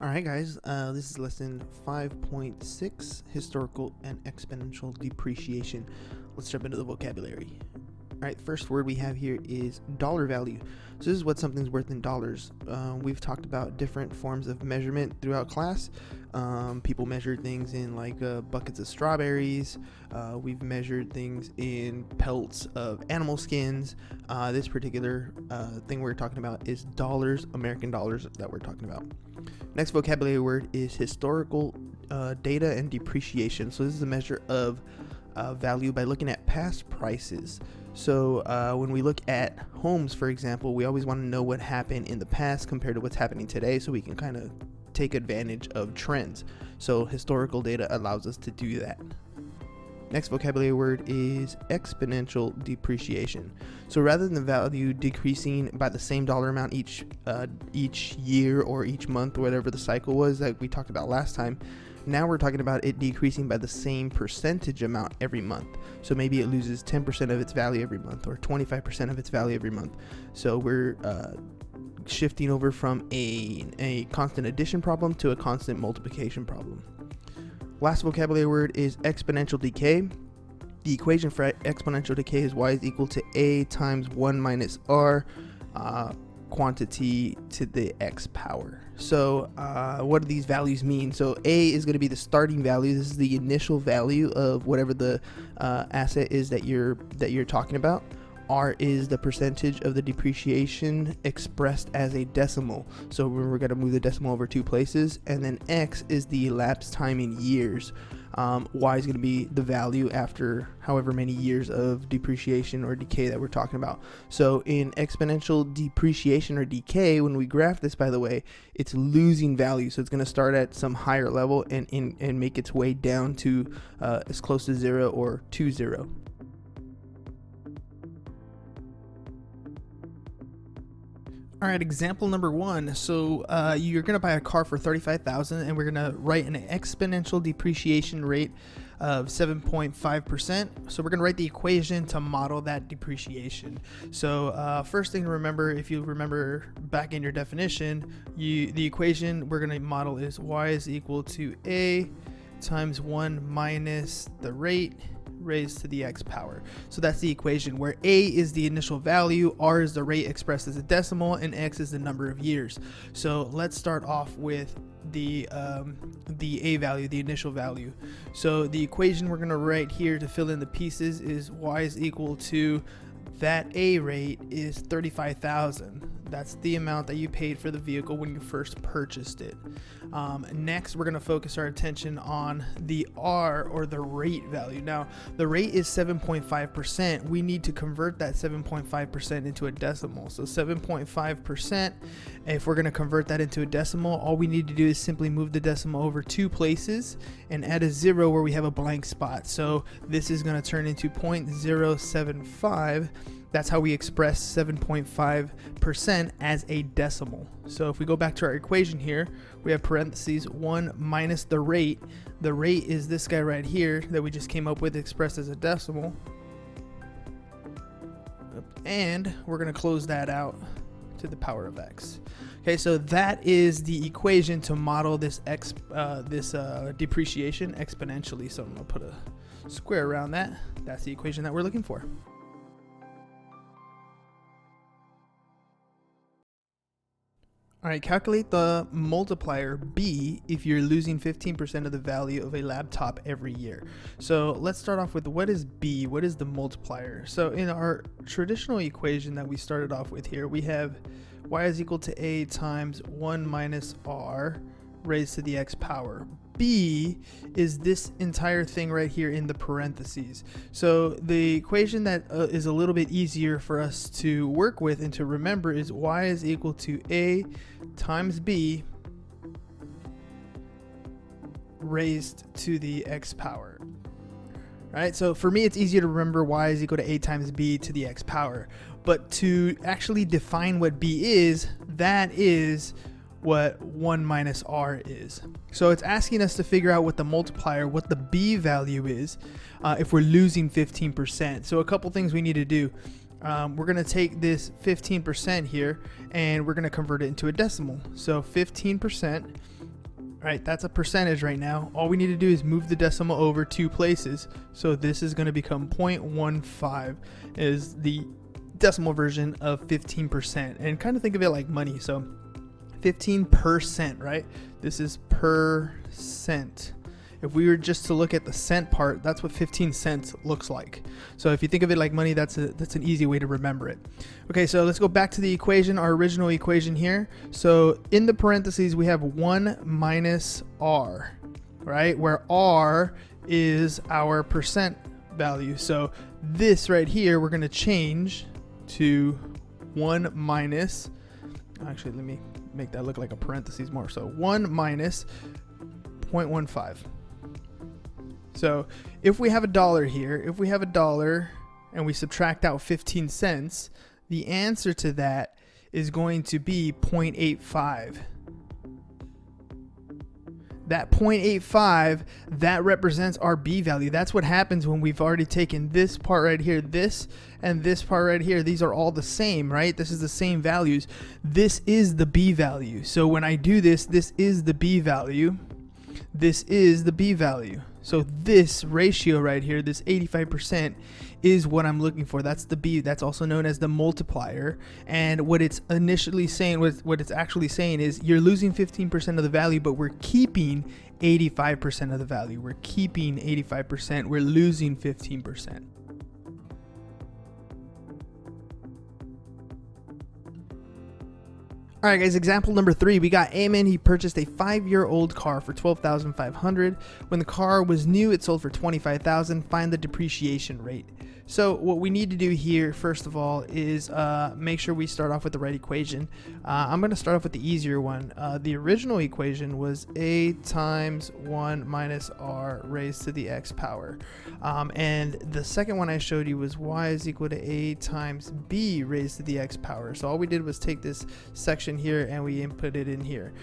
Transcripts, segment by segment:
Alright guys, this is lesson 5.6, historical and exponential depreciation. Let's jump into the vocabulary. Alright, first word we have here is dollar value. So this is what something's worth in dollars. We've talked about different forms of measurement throughout class. People measure things in like buckets of strawberries. We've measured things in pelts of animal skins. This particular thing we're talking about is dollars, American dollars that we're talking about. Next vocabulary word is historical data and depreciation. So this is a measure of value by looking at past prices. So when we look at homes, for example, we always want to know what happened in the past compared to what's happening today, so we can kind of take advantage of trends. So historical data allows us to do that. Next vocabulary word is exponential depreciation. So rather than the value decreasing by the same dollar amount each year or each month or whatever the cycle was that we talked about last time, now we're talking about it decreasing by the same percentage amount every month. So maybe it loses 10% of its value every month or 25% of its value every month. So we're shifting over from a constant addition problem to a constant multiplication problem. Last vocabulary word is exponential decay. The equation for exponential decay is y is equal to a times 1 minus r quantity to the x power. So what do these values mean? So a is going to be the starting value. This is the initial value of whatever the asset is that you're talking about. R is the percentage of the depreciation expressed as a decimal. So we're going to move the decimal over two places. And then X is the elapsed time in years. Y is going to be the value after however many years of depreciation or decay that we're talking about. So in exponential depreciation or decay, when we graph this, by the way, it's losing value. So it's going to start at some higher level and make its way down to as close to 0 or to 0. All right, example number 1. So you're going to buy a car for $35,000, and we're going to write an exponential depreciation rate of 7.5%. So we're going to write the equation to model that depreciation. So first thing to remember, if you remember back in your definition, the equation we're going to model is y is equal to a times 1 minus the rate raised to the x power. So that's the equation where a is the initial value, r is the rate expressed as a decimal, and x is the number of years. So let's start off with the a value, the initial value. So the equation we're going to write here to fill in the pieces is y is equal to that a rate is $35,000. That's the amount that you paid for the vehicle when you first purchased it. Next, we're going to focus our attention on the R, or the rate value. Now, the rate is 7.5%. We need to convert that 7.5% into a decimal. So 7.5%, if we're going to convert that into a decimal, all we need to do is simply move the decimal over two places and add a 0 where we have a blank spot. So this is going to turn into 0.075. That's how we express 7.5% as a decimal. So if we go back to our equation here, we have parentheses 1 minus the rate. The rate is this guy right here that we just came up with, expressed as a decimal. And we're going to close that out to the power of x. Okay, so that is the equation to model this depreciation exponentially. So I'm going to put a square around that. That's the equation that we're looking for. All right, calculate the multiplier B if you're losing 15% of the value of a laptop every year. So let's start off with, what is B? What is the multiplier? So in our traditional equation that we started off with here, we have y is equal to a times 1 minus r raised to the x power. B is this entire thing right here in the parentheses. So the equation that is a little bit easier for us to work with and to remember is y is equal to a times b raised to the x power. Right? So for me, it's easier to remember y is equal to a times b to the x power. But to actually define what b is, that is what 1 minus r is. So it's asking us to figure out what the multiplier, what the b value is, if we're losing 15%. So a couple things we need to do. we're going to take this 15% here and we're going to convert it into a decimal. So 15% Right, that's a percentage right now. All we need to do is move the decimal over 2 places. So this is going to become 0.15 is the decimal version of 15%. And kind of think of it like money. So 15%, right? This is percent. If we were just to look at the cent part, that's what 15 cents looks like. So if you think of it like money, that's an easy way to remember it. Okay, so let's go back to the equation, our original equation here. So in the parentheses, we have 1 minus r, right? Where r is our percent value. So this right here, we're going to change to 1 minus, actually, let me make that look like a parentheses more. So 1 minus 0.15. So if we have a dollar here, if we have a dollar and we subtract out 15 cents, the answer to that is going to be 0.85. That 0.85, that represents our B value. That's what happens when we've already taken this part right here, this and this part right here. These are all the same, right? This is the same values. This is the B value. So when I do this, this is the B value. This is the B value. So this ratio right here, this 85%, is what I'm looking for. That's the B. That's also known as the multiplier. And what it's initially saying, what it's actually saying is you're losing 15% of the value, but we're keeping 85% of the value. We're keeping 85%. We're losing 15%. All right, guys, example number 3, we got Amen. He purchased a 5-year-old car for $12,500. When the car was new, it sold for $25,000. Find the depreciation rate. So what we need to do here, first of all, is make sure we start off with the right equation. I'm going to start off with the easier one. The original equation was a times 1 minus r raised to the x power. And the second one I showed you was y is equal to a times b raised to the x power. So all we did was take this section here and we input it in here.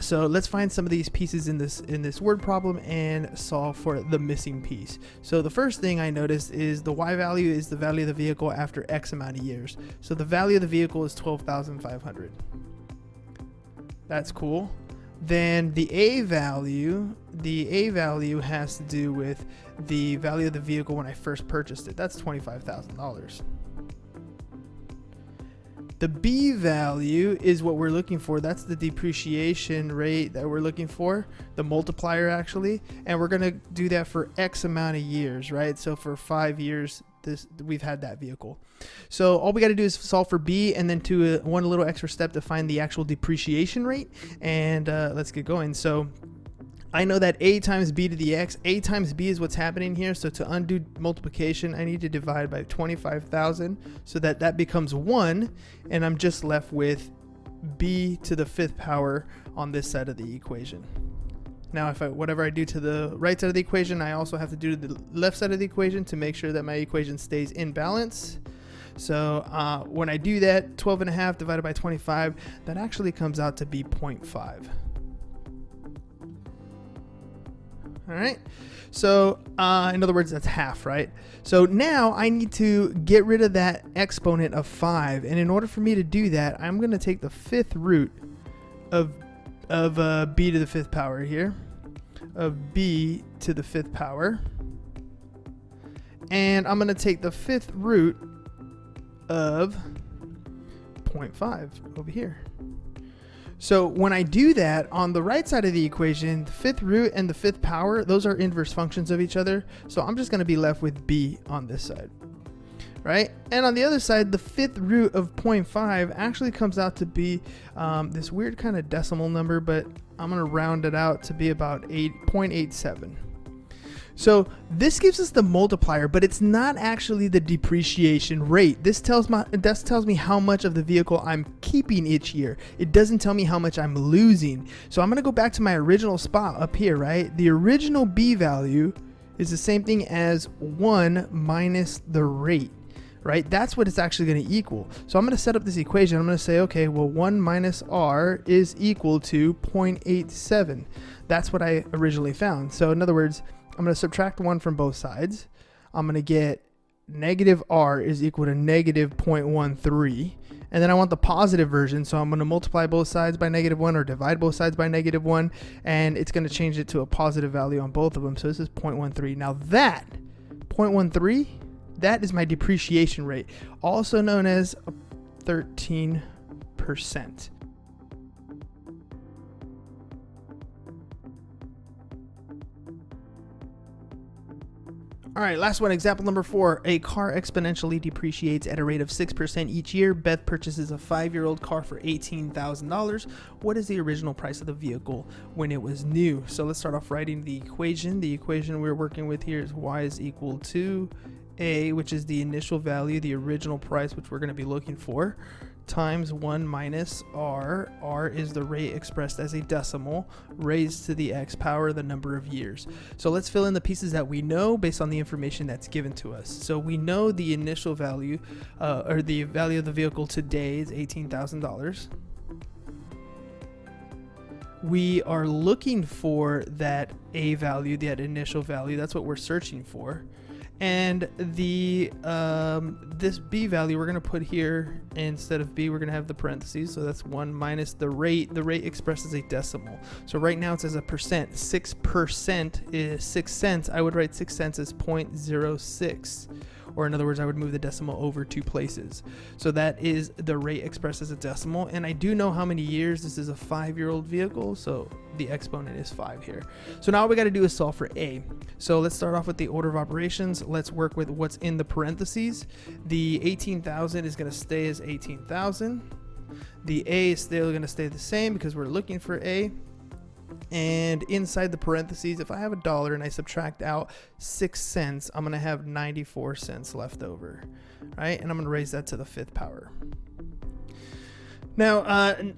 So let's find some of these pieces in this word problem and solve for the missing piece. So the first thing I noticed is the y value is the value of the vehicle after X amount of years. So the value of the vehicle is $12,500. That's cool. Then the A value has to do with the value of the vehicle when I first purchased it. That's $25,000. The B value is what we're looking for. That's the depreciation rate that we're looking for, the multiplier actually, and we're going to do that for X amount of years, right? So for 5 years, we've had that vehicle. So all we got to do is solve for B and then do one little extra step to find the actual depreciation rate, and let's get going. So I know that a times b to the x, a times b is what's happening here. So to undo multiplication, I need to divide by 25,000 so that becomes 1, and I'm just left with b to the 5th power on this side of the equation. Now, whatever I do to the right side of the equation, I also have to do to the left side of the equation to make sure that my equation stays in balance. So when I do that, 12.5 divided by 25, that actually comes out to be 0.5. All right, so in other words, that's half, right? So now I need to get rid of that exponent of 5, and in order for me to do that, I'm going to take the 5th root of b to the 5th power here, of b to the 5th power, and I'm going to take the 5th root of 0.5 over here. So when I do that, on the right side of the equation, the 5th root and the 5th power, those are inverse functions of each other. So I'm just going to be left with b on this side, right? And on the other side, the 5th root of 0.5 actually comes out to be this weird kind of decimal number, but I'm going to round it out to be about 0.87. So this gives us the multiplier, but it's not actually the depreciation rate. This tells me how much of the vehicle I'm keeping each year. It doesn't tell me how much I'm losing. So I'm going to go back to my original spot up here, right? The original B value is the same thing as 1 minus the rate, right? That's what it's actually going to equal. So I'm going to set up this equation. I'm going to say, okay, well, 1 minus r is equal to 0.87. That's what I originally found. So in other words, I'm going to subtract 1 from both sides. I'm going to get negative r is equal to negative 0.13. And then I want the positive version, so I'm going to multiply both sides by -1 or divide both sides by -1, and it's going to change it to a positive value on both of them. So this is 0.13. Now that 0.13, that is my depreciation rate, also known as 13%. All right, last one, example number 4. A car exponentially depreciates at a rate of 6% each year. Beth purchases a 5-year-old car for $18,000. What is the original price of the vehicle when it was new? So let's start off writing the equation. The equation we're working with here is y is equal to A, which is the initial value, the original price, which we're going to be looking for, times 1 minus r. R is the rate expressed as a decimal, raised to the x power, the number of years. So let's fill in the pieces that we know based on the information that's given to us. So we know the initial value, or the value of the vehicle today is $18,000. We are looking for that A value, that initial value. That's what we're searching for. And the this B value we're going to put here instead of B, we're going to have the parentheses. So that's 1 minus the rate. The rate expressed as a decimal. So right now it says a percent. 6% is 6 cents. I would write 6 cents as 0.06. Or in other words, I would move the decimal over 2 places. So that is the rate expressed as a decimal. And I do know how many years. This is a 5-year-old vehicle, so the exponent is 5 here. So now all we got to do is solve for A. So let's start off with the order of operations. Let's work with what's in the parentheses. The 18,000 is going to stay as 18,000. The A is still going to stay the same because we're looking for A. And inside the parentheses, if I have $1 and I subtract out 6 cents, I'm going to have 94 cents left over, right? And I'm going to raise that to the 5th power. Now,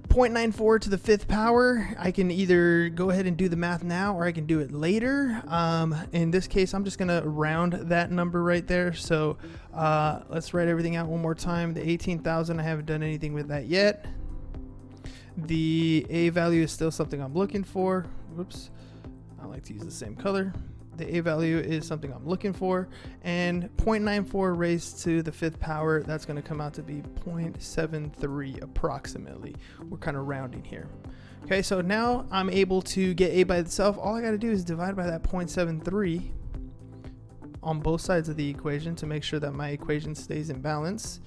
0.94 to the 5th power, I can either go ahead and do the math now or I can do it later. In this case, I'm just going to round that number right there. So let's write everything out one more time. The 18,000, I haven't done anything with that yet. The A value is still something I'm looking for. Whoops. I like to use the same color. The A value is something I'm looking for. And 0.94 raised to the 5th power, that's going to come out to be 0.73 approximately. We're kind of rounding here. Okay, so now I'm able to get A by itself. All I got to do is divide by that 0.73 on both sides of the equation to make sure that my equation stays in balance.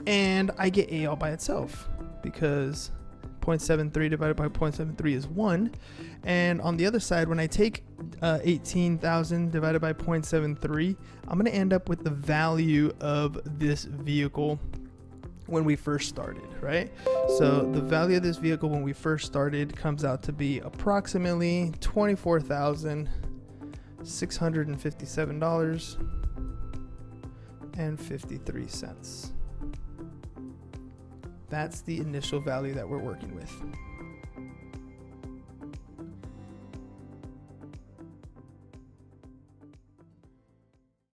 And I get A all by itself because 0.73 divided by 0.73 is 1. And on the other side, when I take 18,000 divided by 0.73, I'm going to end up with the value of this vehicle when we first started, right? So the value of this vehicle when we first started comes out to be approximately $24,657.53. That's the initial value that we're working with.